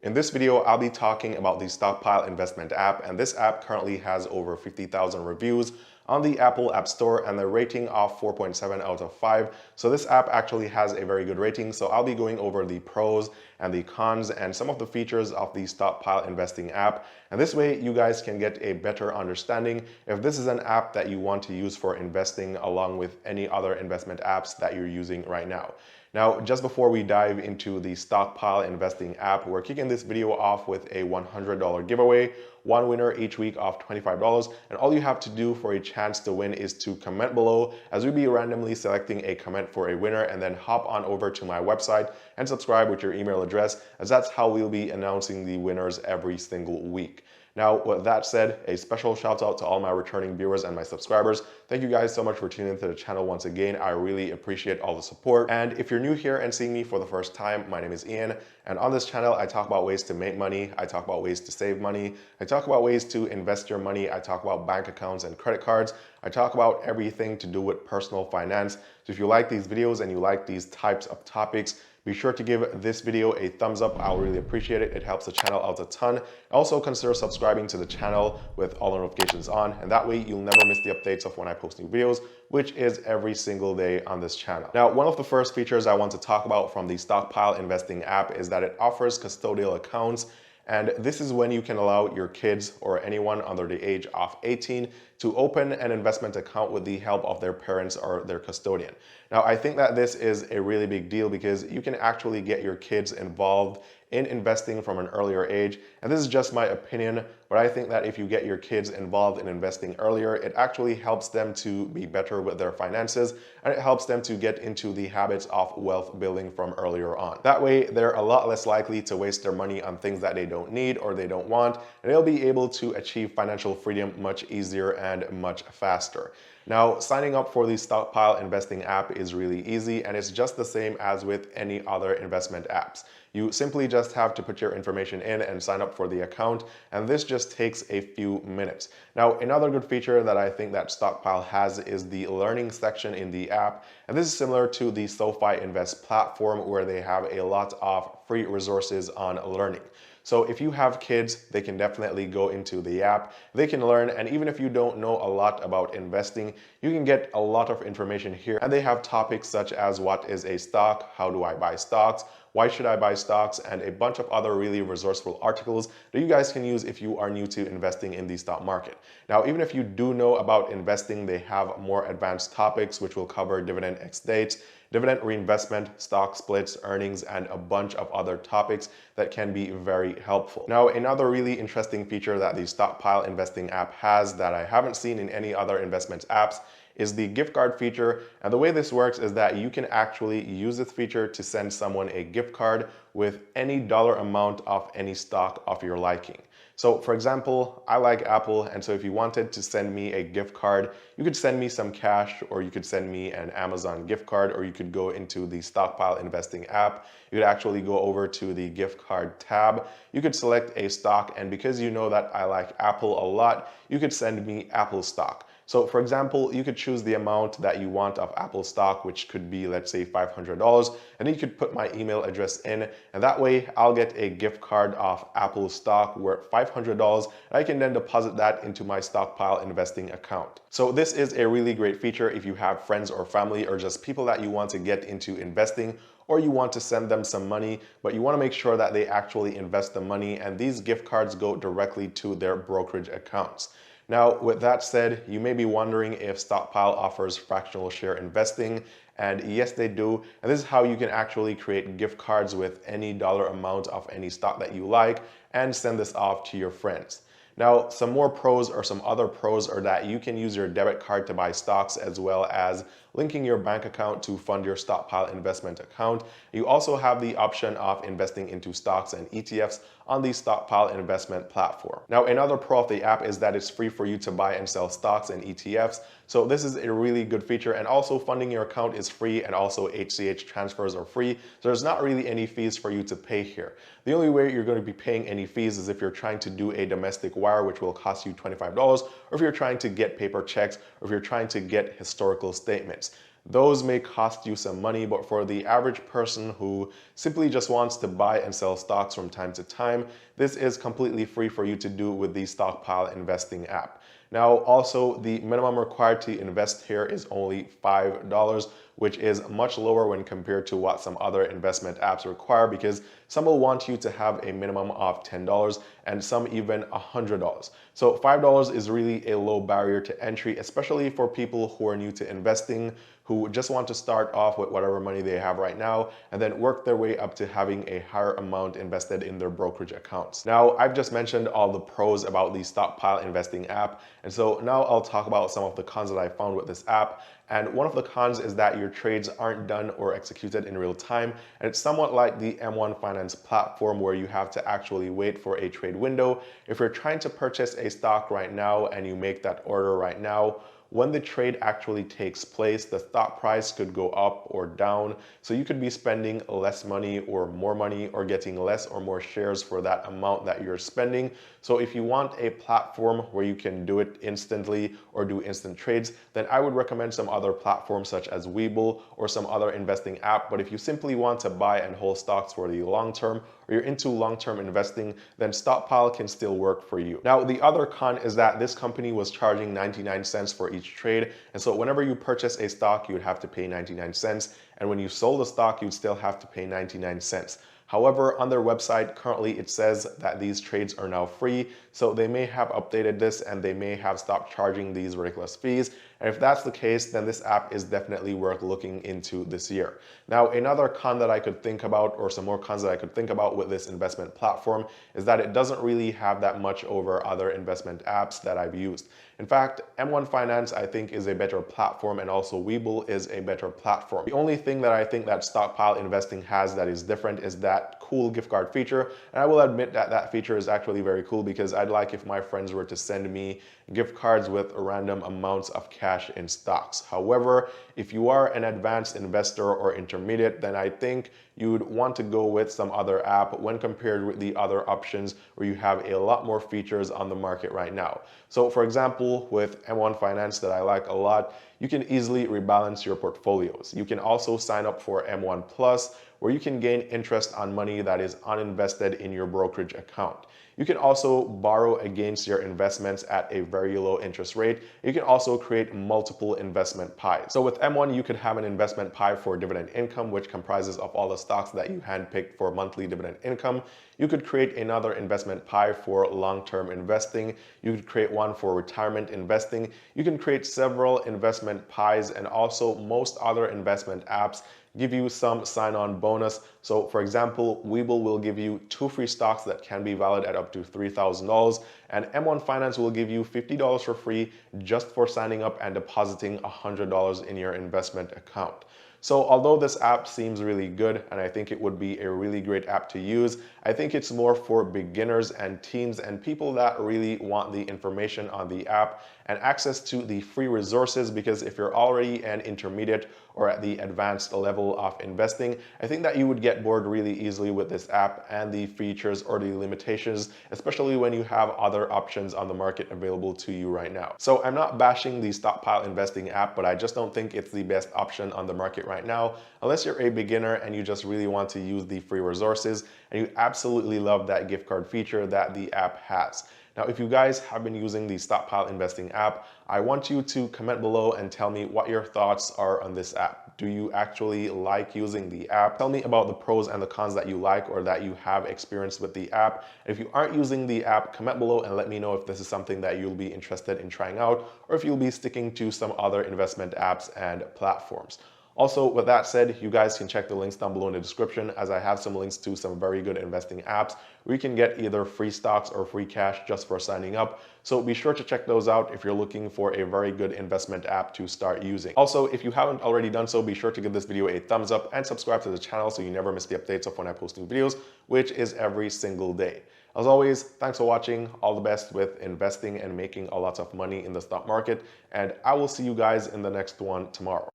In this video, I'll be talking about the Stockpile investment app, and this app currently has over 50,000 reviews on the Apple App Store and a rating of 4.7 out of 5. So this app actually has a very good rating. So I'll be going over the pros and the cons and some of the features of the Stockpile investing app. And this way you guys can get a better understanding if this is an app that you want to use for investing along with any other investment apps that you're using right now. Now, just before we dive into the Stockpile investing app, we're kicking this video off with a $100 giveaway, one winner each week of $25. And all you have to do for a chance to win is to comment below, as we'll be randomly selecting a comment for a winner, and then hop on over to my website and subscribe with your email address, as that's how we'll be announcing the winners every single week. Now, with that said, a special shout out to all my returning viewers and my subscribers. Thank you guys so much for tuning into the channel once again. I really appreciate all the support. And if you're new here and seeing me for the first time, my name is Eann. And on this channel, I talk about ways to make money. I talk about ways to save money. I talk about ways to invest your money. I talk about bank accounts and credit cards. I talk about everything to do with personal finance. So if you like these videos and you like these types of topics, be sure to give this video a thumbs up. I'll really appreciate it. It helps the channel out a ton. Also consider subscribing to the channel with all notifications on, and that way you'll never miss the updates of when I post new videos, which is every single day on this channel. Now, one of the first features I want to talk about from the Stockpile investing app is that it offers custodial accounts. And this is when you can allow your kids or anyone under the age of 18 to open an investment account with the help of their parents or their custodian. Now, I think that this is a really big deal because you can actually get your kids involved in investing from an earlier age. And this is just my opinion, but I think that if you get your kids involved in investing earlier, it actually helps them to be better with their finances, and it helps them to get into the habits of wealth building from earlier on. That way, they're a lot less likely to waste their money on things that they don't need or they don't want, and they'll be able to achieve financial freedom much easier and much faster. Now, signing up for the Stockpile investing app is really easy, and it's just the same as with any other investment apps. You simply just have to put your information in and sign up for the account, and this just takes a few minutes. Now, another good feature that I think that Stockpile has is the learning section in the app, and this is similar to the SoFi Invest platform, where they have a lot of free resources on learning. So if you have kids, they can definitely go into the app, they can learn, and even if you don't know a lot about investing, you can get a lot of information here. And they have topics such as what is a stock, how do I buy stocks, why should I buy stocks, and a bunch of other really resourceful articles that you guys can use if you are new to investing in the stock market. Now, even if you do know about investing, they have more advanced topics which will cover dividend ex-dates, dividend reinvestment, stock splits, earnings, and a bunch of other topics that can be very helpful. Now, another really interesting feature that the Stockpile investing app has that I haven't seen in any other investment apps is the gift card feature. And the way this works is that you can actually use this feature to send someone a gift card with any dollar amount of any stock of your liking. So for example, I like Apple, and so if you wanted to send me a gift card, you could send me some cash, or you could send me an Amazon gift card, or you could go into the Stockpile investing app. You could actually go over to the gift card tab. You could select a stock, and because you know that I like Apple a lot, you could send me Apple stock. So for example, you could choose the amount that you want of Apple stock, which could be, let's say, $500, and then you could put my email address in, and that way I'll get a gift card of Apple stock worth $500, and I can then deposit that into my Stockpile investing account. So this is a really great feature if you have friends or family or just people that you want to get into investing, or you want to send them some money, but you want to make sure that they actually invest the money, and these gift cards go directly to their brokerage accounts. Now, with that said, you may be wondering if Stockpile offers fractional share investing, and yes, they do. And this is how you can actually create gift cards with any dollar amount of any stock that you like and send this off to your friends. Now, some more pros or some other pros are that you can use your debit card to buy stocks, as well as linking your bank account to fund your Stockpile investment account. You also have the option of investing into stocks and ETFs on the Stockpile investment platform. Now, another pro of the app is that it's free for you to buy and sell stocks and ETFs. So this is a really good feature, and also funding your account is free, and also ACH transfers are free. So there's not really any fees for you to pay here. The only way you're going to be paying any fees is if you're trying to do a domestic wire, which will cost you $25, or if you're trying to get paper checks, or if you're trying to get historical statements. those may cost you some money, but for the average person who simply just wants to buy and sell stocks from time to time, this is completely free for you to do with the Stockpile investing app. Now, also, the minimum required to invest here is only $5, which is much lower when compared to what some other investment apps require, because some will want you to have a minimum of $10 and some even $100. So $5 is really a low barrier to entry, especially for people who are new to investing, who just want to start off with whatever money they have right now and then work their way up to having a higher amount invested in their brokerage accounts. Now, I've just mentioned all the pros about the Stockpile investing app, and so now I'll talk about some of the cons that I found with this app. And one of the cons is that your trades aren't done or executed in real time, and it's somewhat like the M1 Finance platform where you have to actually wait for a trade window. If you're trying to purchase a stock right now and you make that order right now, when the trade actually takes place, the stock price could go up or down. So you could be spending less money or more money, or getting less or more shares for that amount that you're spending. So if you want a platform where you can do it instantly or do instant trades, then I would recommend some other platforms such as Webull or some other investing app. But if you simply want to buy and hold stocks for the long term, or you're into long-term investing, then Stockpile can still work for you. Now, the other con is that this company was charging 99 cents for each trade. And so whenever you purchase a stock, you would have to pay 99 cents. And when you sold the stock, you'd still have to pay 99 cents. However, on their website, currently it says that these trades are now free. So they may have updated this and they may have stopped charging these ridiculous fees. And if that's the case, then this app is definitely worth looking into this year. Now, another con that I could think about, or some more cons that I could think about with this investment platform, is that it doesn't really have that much over other investment apps that I've used. In fact, M1 Finance, I think, is a better platform, and also Webull is a better platform. The only thing that I think that Stockpile investing has that is different is that cool gift card feature. And I will admit that that feature is actually very cool, because I'd like if my friends were to send me gift cards with random amounts of cash in stocks. However, if you are an advanced investor or intermediate, then I think you'd want to go with some other app when compared with the other options where you have a lot more features on the market right now. So for example, with M1 Finance that I like a lot, you can easily rebalance your portfolios. You can also sign up for M1 Plus, where you can gain interest on money that is uninvested in your brokerage account. You can also borrow against your investments at a very low interest rate. You can also create multiple investment pies. So with M1, you could have an investment pie for dividend income, which comprises of all the stocks that you handpicked for monthly dividend income. You could create another investment pie for long-term investing. You could create one for retirement investing. You can create several investment pies, and also most other investment apps give you some sign-on bonus. So for example, Webull will give you 2 free stocks that can be valid at up to $3,000, and M1 Finance will give you $50 for free just for signing up and depositing $100 in your investment account. So although this app seems really good, and I think it would be a really great app to use, I think it's more for beginners and teens and people that really want the information on the app and access to the free resources, because if you're already an intermediate or at the advanced level of investing, I think that you would get bored really easily with this app and the features or the limitations, especially when you have other options on the market available to you right now. So I'm not bashing the Stockpile investing app, but I just don't think it's the best option on the market right now, unless you're a beginner and you just really want to use the free resources and you absolutely love that gift card feature that the app has. Now, if you guys have been using the Stockpile investing app, I want you to comment below and tell me what your thoughts are on this app. Do you actually like using the app? Tell me about the pros and the cons that you like or that you have experienced with the app. If you aren't using the app, comment below and let me know if this is something that you'll be interested in trying out, or if you'll be sticking to some other investment apps and platforms. Also, with that said, you guys can check the links down below in the description, as I have some links to some very good investing apps where you can get either free stocks or free cash just for signing up. So be sure to check those out if you're looking for a very good investment app to start using. Also, if you haven't already done so, be sure to give this video a thumbs up and subscribe to the channel so you never miss the updates of when I post new videos, which is every single day. As always, thanks for watching. All the best with investing and making a lot of money in the stock market, and I will see you guys in the next one tomorrow.